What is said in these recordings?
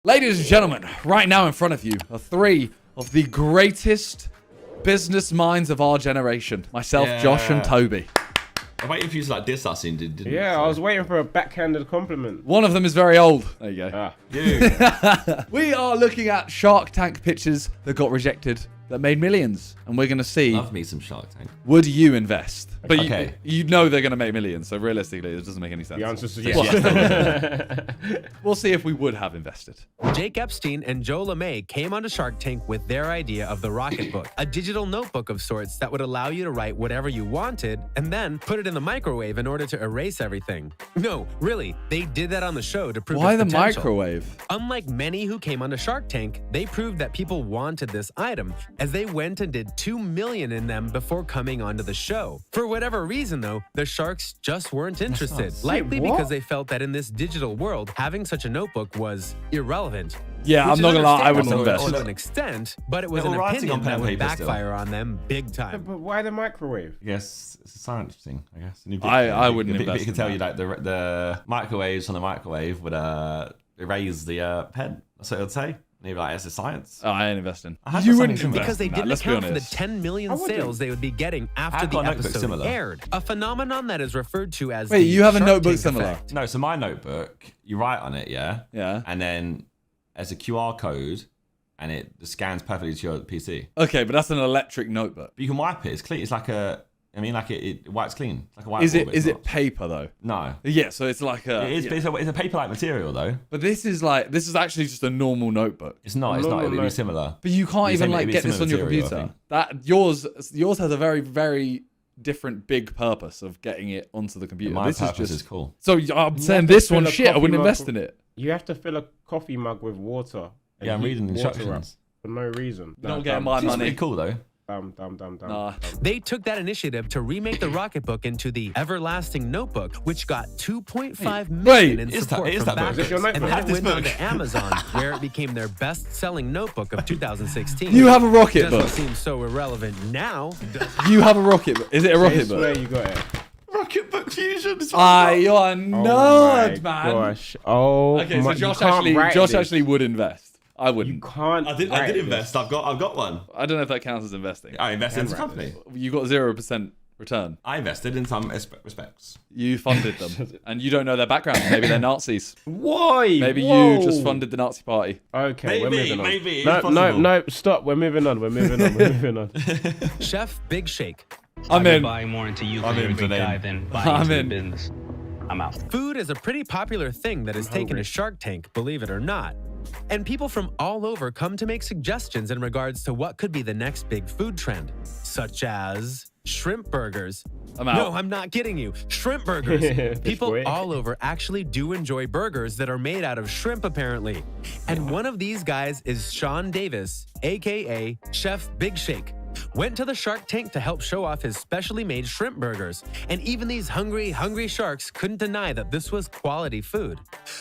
Ladies and gentlemen, right now in front of you are three of the greatest business minds of our generation. Myself, Josh, and Toby. I'm waiting for you to like diss us, didn't you? Yeah, I was waiting for a backhanded compliment. One of them is very old. There you go. Ah. You. We are looking at Shark Tank pitches that got rejected, that made millions. And we're going to see, Love me some Shark Tank. would you invest? But Okay. you know they're going to make millions, so realistically, it doesn't make any sense. The answer is yes. We'll see if we would have invested. Jake Epstein and Joe LeMay came onto Shark Tank with their idea of the Rocket Book, a digital notebook of sorts that would allow you to write whatever you wanted and then put it in the microwave in order to erase everything. No, really, they did that on the show to prove Why its the potential. microwave? Unlike many who came onto Shark Tank, they proved that people wanted this item, as they went and did 2 million in them before coming onto the show. For whatever reason, though, the sharks just weren't interested, likely Wait, what? because they felt that in this digital world, having such a notebook was irrelevant. Yeah, Which I'm not is going to lie, I wouldn't understandable invest. to an extent, but it was Little an writing on opinion pen that and would paper still. backfire on them big time. But why the microwave? Yes, it's a science thing, I guess. I wouldn't But invest you can in tell that. you like the microwaves on the microwave would erase the pen. That's what it would say. And you'd be like, it's a science. Oh, I ain't investing. I had You something wouldn't similar. Because they Nah, didn't let's be account for the honest. 10 million I wouldn't. sales they would be getting after I've the got a notebook episode similar. aired. A phenomenon that is referred to as Wait, the you have a Shark notebook Tank similar? effect. No, so my notebook, you write on it, yeah? Yeah. And then there's a QR code and it scans perfectly to your PC. Okay, but that's an electric notebook. But you can wipe it. It's clean. It's like it wipes clean. It's like a whiteboard. Is but it it's is it not. paper though? No. Yeah, so it's like a. It is, yeah. but it's a paper-like material though. But this is actually just a normal notebook. It's not. It would be similar. But you can't It'd even be like get this on similar your material, I computer. think. That yours has a very very different big purpose of getting it onto the computer. My this purpose is is cool. So I'm You saying have to this fill one a shit. I coffee wouldn't mug invest with- in it. You have to fill a coffee mug with water. and Yeah, I'm heat reading the water up instructions. for no reason. You're not getting my It's money. pretty cool though. Dumb. Nah. They took that initiative to remake the Rocket Book into the Everlasting Notebook, which got 2.5 million in is that- support is from that book? Is this your backers, and notebook? then I it had this went on book. to Amazon, where it became their best-selling notebook of 2016. You have a rocket Doesn't book. seem so irrelevant now. You have a rocket book. Is it a I rocket swear book? you got it. Rocket Book Fusion. Is what Ah, it's you're a Oh nerd, my man. Gosh. Oh Okay, my, so you can't write Josh this. actually would invest. I You wouldn't. can't. I did write this. invest. I've got one. I don't know if that counts as investing. I invested in the Can write company. You got 0% return. I invested in some respects. You funded them, and you don't know their background. Maybe they're Nazis. Why? Maybe Whoa. you just funded the Nazi party. Okay, we're moving on. maybe, No, it's no, possible. no. Stop. We're moving on. We're moving on. Chef Big Shake. I'm I've been in. buying more into you I'm than in you're for a big them. guy than buying I'm into in. the business. I'm out. Food is a pretty popular thing that has taken hungry. to Shark Tank, believe it or not. And people from all over come to make suggestions in regards to what could be the next big food trend, such as shrimp burgers. I'm out. No, I'm not kidding you. Shrimp burgers. Fish People boy. all over actually do enjoy burgers that are made out of shrimp, apparently. And one of these guys is Sean Davis, aka Chef Big Shake. Went to the Shark Tank to help show off his specially made shrimp burgers. And even these hungry sharks couldn't deny that this was quality food.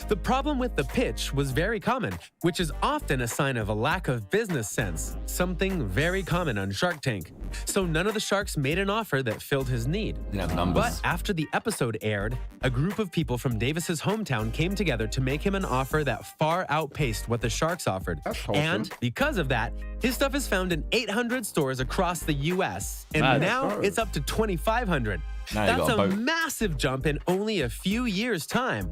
The problem with the pitch was very common, which is often a sign of a lack of business sense, something very common on Shark Tank. So none of the sharks made an offer that filled his need. Didn't have numbers. But after the episode aired, a group of people from Davis's hometown came together to make him an offer that far outpaced what the Sharks offered. That's wholesome. And because of that, his stuff is found in 800 stores across the US. And Nice. now it's up to 2,500. Now you That's got a a boat. massive jump in only a few years' time.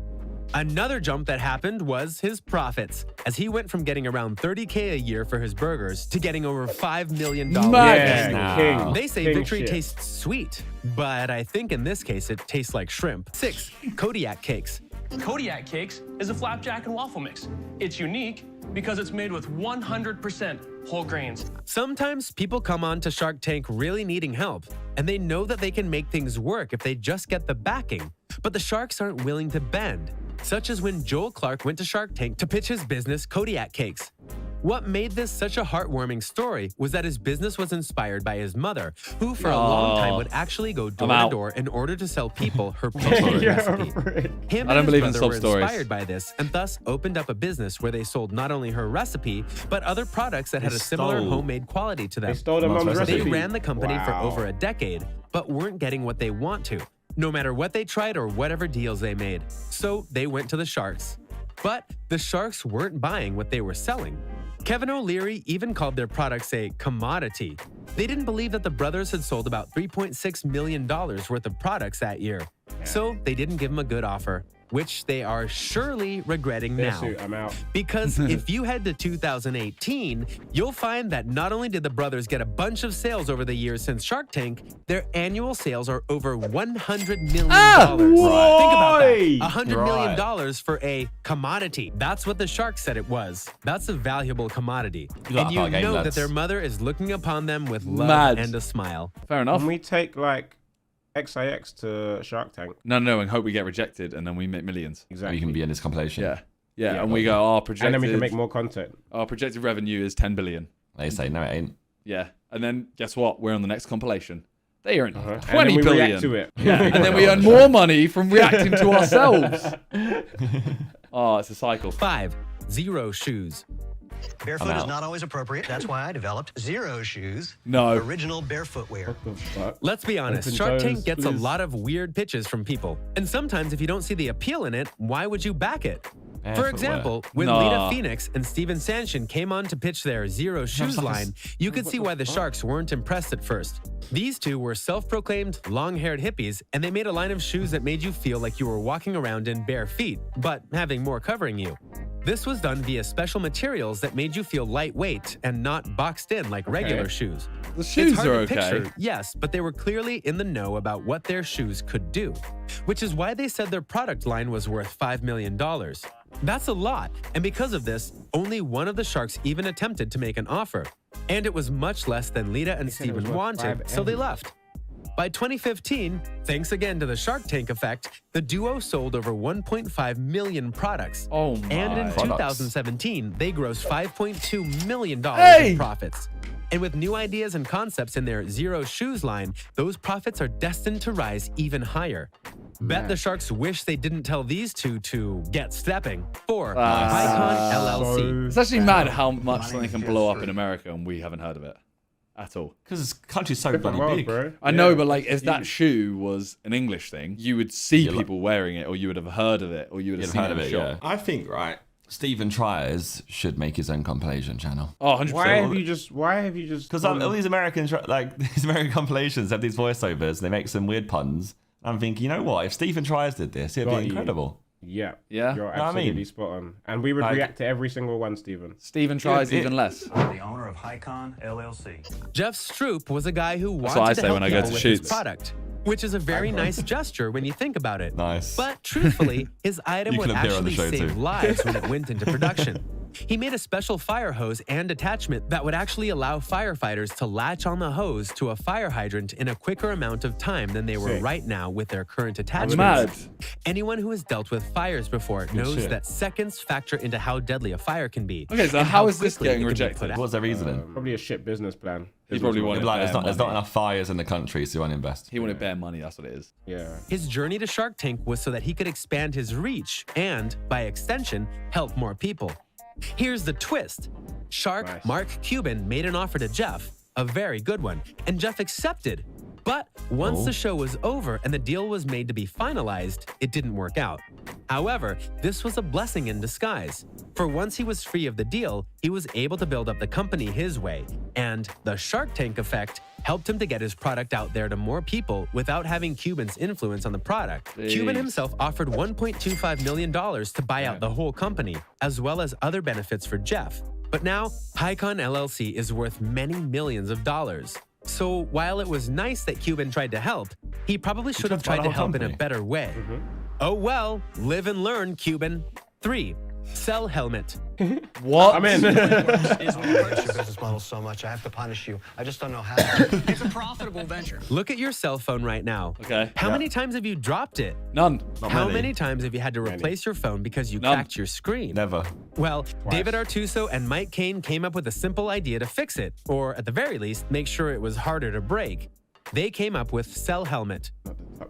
Another jump that happened was his profits, as he went from getting around $30K a year for his burgers to getting over $5 million. Nice. Yeah, Now. king. They say King victory shit. tastes sweet, but I think in this case it tastes like shrimp. 6. Kodiak cakes. Kodiak Cakes is a flapjack and waffle mix. It's unique because it's made with 100% whole grains. Sometimes people come on to Shark Tank really needing help, and they know that they can make things work if they just get the backing. But the sharks aren't willing to bend, such as when Joel Clark went to Shark Tank to pitch his business Kodiak Cakes. What made this such a heartwarming story was that his business was inspired by his mother, who for a long time would actually go door to out. door in order to sell people her pumpkin You're recipe. a prick. Him I don't and his believe in brother sob were stories. inspired by this and thus opened up a business where they sold not only her recipe, but other products that had a similar stole- homemade quality to them. They stole their Mom's mom's recipe. They recipe. ran the company for Wow. over a decade, but weren't getting what they want to, no matter what they tried or whatever deals they made. So they went to the Sharks. But the sharks weren't buying what they were selling. Kevin O'Leary even called their products a commodity. They didn't believe that the brothers had sold about $3.6 million worth of products that year. So they didn't give him a good offer, which they are surely regretting now. I'm out. Because if you head to 2018, you'll find that not only did the brothers get a bunch of sales over the years since Shark Tank, their annual sales are over $100 million. Think about that. $100 million for a commodity. That's what the sharks said it was. That's a valuable commodity. And you know that their mother is looking upon them with love and a smile. Fair enough. Can we take like XIX to Shark Tank? No, and hope we get rejected and then we make millions. Exactly. You can be in this compilation. Yeah, and we go, our projected... And then we can make more content. Our projected revenue is 10 billion. They say, no, it ain't. Yeah, and then guess what? We're on the next compilation. They earn 20 And then we billion. react to it. Yeah, and then we earn more money from reacting to ourselves. Oh, it's a cycle. 5. Zero shoes. Barefoot is not always appropriate. That's why I developed Zero Shoes. No. Original barefoot wear. What the fuck? Let's be honest, Open Shark toes, Tank gets a please. lot of weird pitches from people. And sometimes if you don't see the appeal in it, why would you back it? For Barefoot example, when Nah. Lita Phoenix and Steven Sanchin came on to pitch their Zero Shoes line, you could see why the Sharks weren't impressed at first. These two were self-proclaimed long-haired hippies, and they made a line of shoes that made you feel like you were walking around in bare feet, but having more covering you. This was done via special materials that made you feel lightweight and not boxed in like regular shoes. The It's shoes hard are to okay. picture, yes, but they were clearly in the know about what their shoes could do, which is why they said their product line was worth $5 million. That's a lot, and because of this, only one of the Sharks even attempted to make an offer, and it was much less than Lita and said it was Steven worth wanted, 5 so they M. left. By 2015, thanks again to the Shark Tank effect, the duo sold over 1.5 million products. Oh my. And in Products. 2017, they grossed $5.2 million Hey! in profits. And with new ideas and concepts in their Zero Shoes line, those profits are destined to rise even higher. Bet the Sharks wish they didn't tell these two to get stepping. 4. Icon LLC. It's actually mad how much something can blow up in America and we haven't heard of it at all. Because this country's so Different bloody world, big. bro. I know, Yeah. but like, if that shoe was an English thing, you would see Yeah, like- people wearing it, or you would have heard of it, or you would have You've seen heard it of in it, a yeah. shop. I think, right, Stephen Tries should make his own compilation channel. Oh, 100%. Why have you just? Because all these American, like, these American compilations have these voiceovers, they make some weird puns. I'm thinking, you know what? If Stephen Tries did this, it'd Got be you. incredible. Yeah. Yeah? You're what I absolutely mean? spot on. And we would Like- react to every single one, Stephen. Steven tries Yeah, even less. I'm the owner of Hycon LLC. Jeff Stroop was a guy who That's what I wanted to say help when I go people to with his shoots. product, which is a very nice gesture when you think about it. Nice. But truthfully, his item You would can appear on the actually show save too. lives when it went into production. He made a special fire hose and attachment that would actually allow firefighters to latch on the hose to a fire hydrant in a quicker amount of time than they were Sick. right now with their current Mad. attachments. Anyone who has dealt with fires before knows shit. that seconds factor into how deadly a fire can be. Okay, so and how is this quickly getting it can be rejected? put out. What's their reasoning? Probably a shit business plan. He probably wanted Like, bare there's not money. enough fires in the country, so you want to invest. He wanted bare money, that's what it is. Yeah. His journey to Shark Tank was so that he could expand his reach and, by extension, help more people. Here's the twist. Shark Nice. Mark Cuban made an offer to Jeff, a very good one, and Jeff accepted. But once the show was over and the deal was made to be finalized, it didn't work out. However, this was a blessing in disguise. For once he was free of the deal, he was able to build up the company his way, and the Shark Tank effect helped him to get his product out there to more people without having Cuban's influence on the product. Cuban Jeez. himself offered $1.25 million to buy out the whole company, as well as other benefits for Jeff. But now, Hycon LLC is worth many millions of dollars. So while it was nice that Cuban tried to help, he probably should have tried tried to to buy the help whole in a company. better way. Oh well, live and learn, Cuban. 3. Sell helmet. What? I'm in. Is we approach your business model so much, I have to punish you. I just don't know how. It's a profitable venture. Look at your cell phone right now. Okay. How many times have you dropped it? None. Not How many times have you had to Many. replace your phone because you None. cracked your screen? Never. Well, David Artuso and Mike Kane came up with a simple idea to fix it, or at the very least, make sure it was harder to break. They came up with Cell Helmet.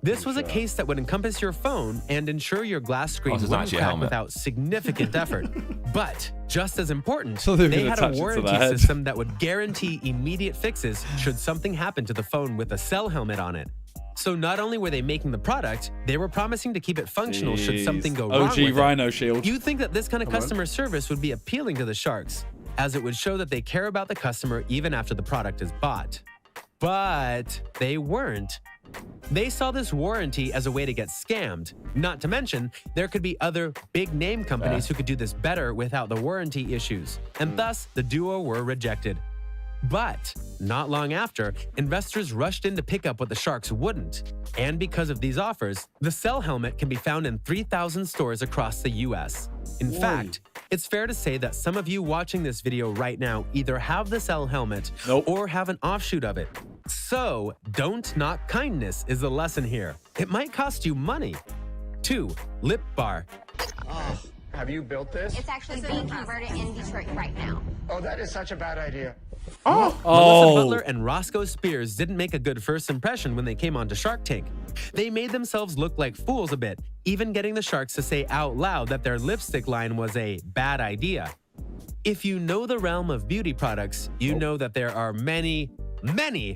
This was a case that would encompass your phone and ensure your glass screen this is wouldn't actually a crack helmet. without significant effort. But just as important, So they're they gonna had attach a it to warranty the head. system that would guarantee immediate fixes should something happen to the phone with a Cell Helmet on it. So not only were they making the product, they were promising to keep it functional should something go wrong OG with Rhino it. Shield. You'd think that this kind of customer service would be appealing to the sharks, as it would show that they care about the customer even after the product is bought. But they weren't. They saw this warranty as a way to get scammed. Not to mention, there could be other big name companies who could do this better without the warranty issues, and thus the duo were rejected. But not long after, investors rushed in to pick up what the sharks wouldn't. And because of these offers, the Cell helmet can be found in 3,000 stores across the US. In fact, it's fair to say that some of you watching this video right now either have the Cell helmet or have an offshoot of it. So, don't knock kindness is the lesson here. It might cost you money. 2. Lip bar. Oh, have you built this? It's actually being converted in Detroit right now. Oh, that is such a bad idea. Melissa Butler and Roscoe Spears didn't make a good first impression when they came onto Shark Tank. They made themselves look like fools a bit, even getting the sharks to say out loud that their lipstick line was a bad idea. If you know the realm of beauty products, you know that there are many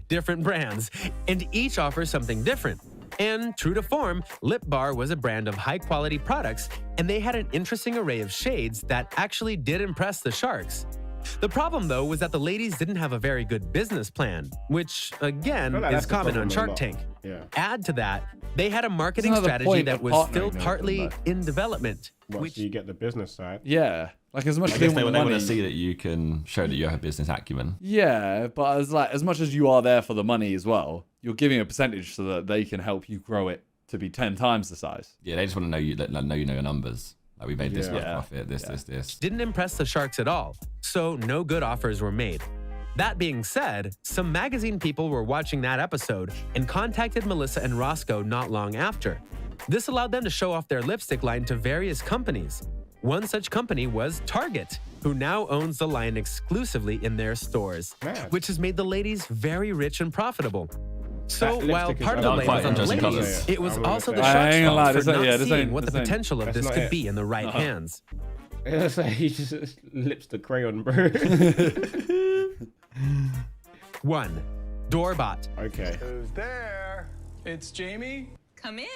different brands, and each offers something different. And true to form, Lip Bar was a brand of high-quality products, and they had an interesting array of shades that actually did impress the sharks. The problem, though, was that the ladies didn't have a very good business plan, which, again, is common on Shark Tank. Add to that, they had a marketing strategy that was still partly in development. So you get the business side. Yeah. Like as much I as guess they they want want the to money. see that you can show that you have business acumen. Yeah, but as much as you are there for the money as well, you're giving a percentage so that they can help you grow it to be 10 times the size. Yeah, they just want to know you know your numbers. Like we made this much profit, this. Didn't impress the sharks at all, so no good offers were made. That being said, some magazine people were watching that episode and contacted Melissa and Roscoe not long after. This allowed them to show off their lipstick line to various companies. One such company was Target, who now owns the line exclusively in their stores, which has made the ladies very rich and profitable. So while part of the blame was on the ladies, it was also the sharks' fault for not seeing what the potential of this could be in the right hands. It's like he just lips the crayon, bro. 1. Doorbot. Okay. Who's there? It's Jamie. Come in.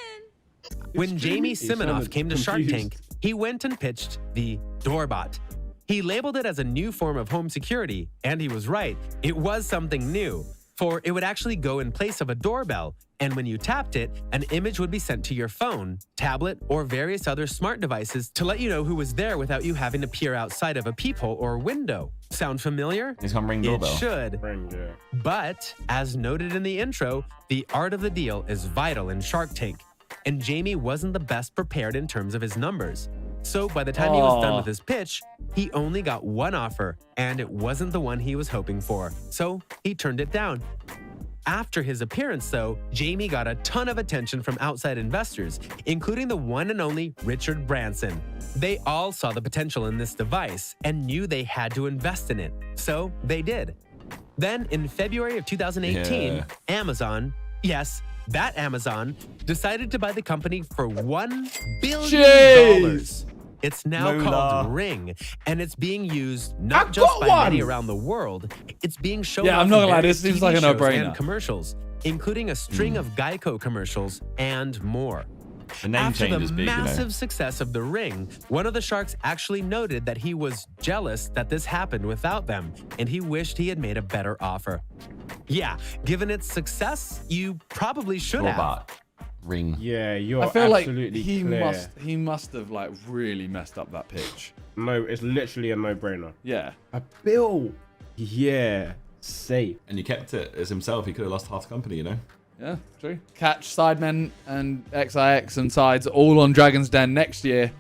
When Jamie Siminoff sounded came to Shark confused. Tank, he went and pitched the Doorbot. He labeled it as a new form of home security, and he was right. It was something new, for it would actually go in place of a doorbell, and when you tapped it, an image would be sent to your phone, tablet, or various other smart devices to let you know who was there without you having to peer outside of a peephole or window. Sound familiar? It's gonna ring It doorbell. should. But, as noted in the intro, the art of the deal is vital in Shark Tank, and Jamie wasn't the best prepared in terms of his numbers. So by the time he was done with his pitch, he only got one offer, and it wasn't the one he was hoping for. So he turned it down. After his appearance, though, Jamie got a ton of attention from outside investors, including the one and only Richard Branson. They all saw the potential in this device and knew they had to invest in it. So they did. Then, in February of 2018, Amazon, yes, that Amazon, decided to buy the company for $1 billion. It's now called Ring, and it's being used not just by many around the world, it's being shown Yeah, I'm off not in gonna lie, various this seems TV like a shows no-brainer. and commercials, including a string of Geico commercials and more. The name After change the is big, massive success of The Ring, one of the sharks actually noted that he was jealous that this happened without them, and he wished he had made a better offer. Yeah, given its success, you probably should have. Doorbot. Ring. Yeah, you're I feel like absolutely he clear. must have like really messed up that pitch. No, it's literally a no-brainer. Yeah. A bill. Yeah, safe. And you kept it as himself. He could have lost half the company, you know? Yeah, true. Catch, Sidemen, and XIX and Sides all on Dragon's Den next year.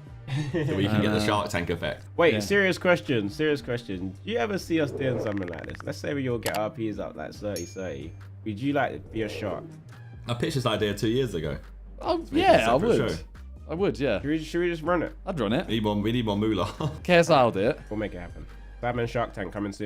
So we can get the Shark Tank effect. Wait, serious question. Do you ever see us doing something like this? Let's say we all get RPs up like 30-30. Would you like to be a shark? I pitched this idea 2 years ago. Oh, make it a yeah, I separate would. show. I would, yeah. Should we just run it? I'd run it. We need more moolah. KSI will do it. We'll make it happen. Sideman Shark Tank coming soon.